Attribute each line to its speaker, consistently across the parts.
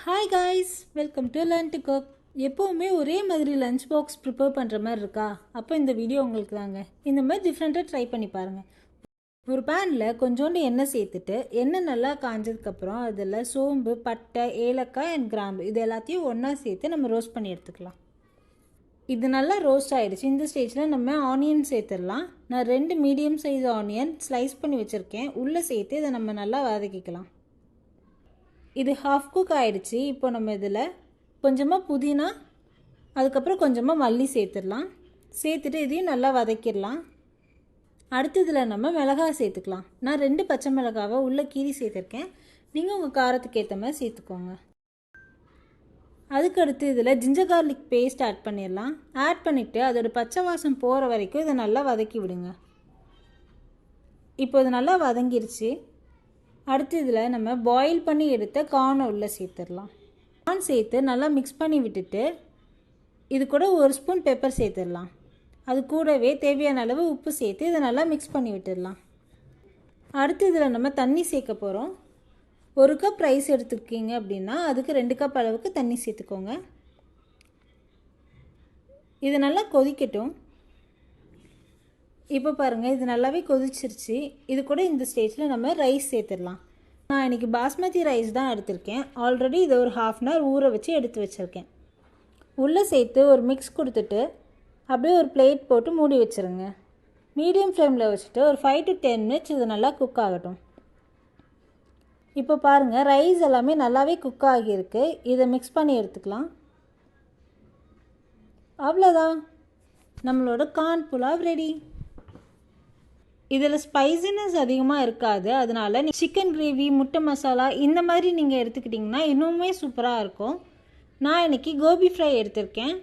Speaker 1: Hi guys, welcome to Learn to Cook. எப்போவுமே ஒரே மாதிரி லஞ்ச் பாக்ஸ் ப்ரிப்பேர் பண்ணுற மாதிரி இருக்கா? அப்போ இந்த வீடியோ உங்களுக்கு தாங்க. இந்த மாதிரி டிஃப்ரெண்ட்டாக ட்ரை பண்ணி பாருங்கள். ஒரு பேனில் கொஞ்சோண்டு எண்ணெய் சேர்த்துட்டு எண்ணெய் நல்லா காஞ்சதுக்கப்புறம் அதில் சோம்பு, பட்டை, ஏலக்காய் அண்ட் கிராம்பு இது எல்லாத்தையும் ஒன்றா சேர்த்து நம்ம ரோஸ்ட் பண்ணி எடுத்துக்கலாம். இது நல்லா ரோஸ்ட் ஆகிடுச்சு. இந்த ஸ்டேஜில் நம்ம ஆனியன் சேர்த்துடலாம். நான் 2 மீடியம் சைஸ் ஆனியன் ஸ்லைஸ் பண்ணி வச்சுருக்கேன். உள்ளே சேர்த்து இதை நம்ம நல்லா வதக்கிக்கலாம். இது ஹாஃப் குக் ஆகிடுச்சு. இப்போ நம்ம இதில் கொஞ்சமாக புதினா, அதுக்கப்புறம் கொஞ்சமாக மல்லி சேர்த்துடலாம். சேர்த்துட்டு இதையும் நல்லா வதக்கிடலாம். அடுத்ததில் நம்ம மிளகாய் சேர்த்துக்கலாம். நான் 2 பச்சை மிளகாவை உள்ளே கீரி சேர்த்துருக்கேன். நீங்கள் உங்கள் காரத்துக்கு ஏற்ற மாதிரி சேர்த்துக்கோங்க. அதுக்கடுத்து இதில் ஜிஞ்சர் கார்லிக் பேஸ்ட் ஆட் பண்ணிடலாம். ஆட் பண்ணிவிட்டு அதோட பச்சை வாசம் போகிற வரைக்கும் இதை நல்லா வதக்கி விடுங்க. இப்போ இது நல்லா வதங்கிருச்சு. அடுத்து இதில் நம்ம பாயில் பண்ணி எடுத்த கார்னை உள்ளே சேர்த்துடலாம். கார்ன் சேர்த்து நல்லா மிக்ஸ் பண்ணி விட்டுட்டு இது கூட 1 ஸ்பூன் பெப்பர் சேர்த்துடலாம். அது கூடவே தேவையான அளவு உப்பு சேர்த்து இதை நல்லா மிக்ஸ் பண்ணி விட்டுடலாம். அடுத்து இதில் நம்ம தண்ணி சேர்க்க போகிறோம். 1 கப் ரைஸ் எடுத்துருக்கீங்க அப்படின்னா அதுக்கு 2 கப் அளவுக்கு தண்ணி சேர்த்துக்கோங்க. இது நல்லா கொதிக்கட்டும். இப்போ பாருங்கள், இது நல்லாவே கொதிச்சிருச்சு. இது கூட இந்த ஸ்டேஜில் நம்ம ரைஸ் சேர்த்துடலாம். நான் இன்றைக்கி பாஸ்மதி ரைஸ் தான் எடுத்திருக்கேன். ஆல்ரெடி இதை ஒரு 1/2 அன் ஹவர் ஊற வச்சு எடுத்து வச்சுருக்கேன். உள்ளே சேர்த்து ஒரு மிக்ஸ் கொடுத்துட்டு அப்படியே ஒரு பிளேட் போட்டு மூடி வச்சுருங்க. மீடியம் ஃப்ளேமில் வச்சுட்டு ஒரு 5 to 10 மினிட்ஸ் இது நல்லா குக் ஆகட்டும். இப்போ பாருங்கள், ரைஸ் எல்லாமே நல்லாவே குக் ஆகியிருக்கு. இதை மிக்ஸ் பண்ணி எடுத்துக்கலாம். அவ்வளோதான், நம்மளோட கார்ன் புலாவ் ரெடி. இதில் ஸ்பைசினஸ் அதிகமாக இருக்காது. அதனால சிக்கன் கிரேவி, முட்டை மசாலா இந்த மாதிரி நீங்கள் எடுத்துக்கிட்டிங்கன்னா இன்னுமே சூப்பராக இருக்கும். நான் இன்றைக்கி கோபி ஃப்ரை எடுத்திருக்கேன்.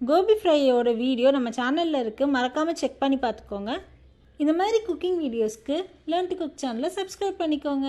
Speaker 1: கோபி ஃப்ரையோட வீடியோ நம்ம சேனலில் இருக்குது, மறக்காமல் செக் பண்ணி பார்த்துக்கோங்க. இந்த மாதிரி குக்கிங் வீடியோஸ்க்கு லேர்ன் டு குக் சேனலை சப்ஸ்கிரைப் பண்ணிக்கோங்க.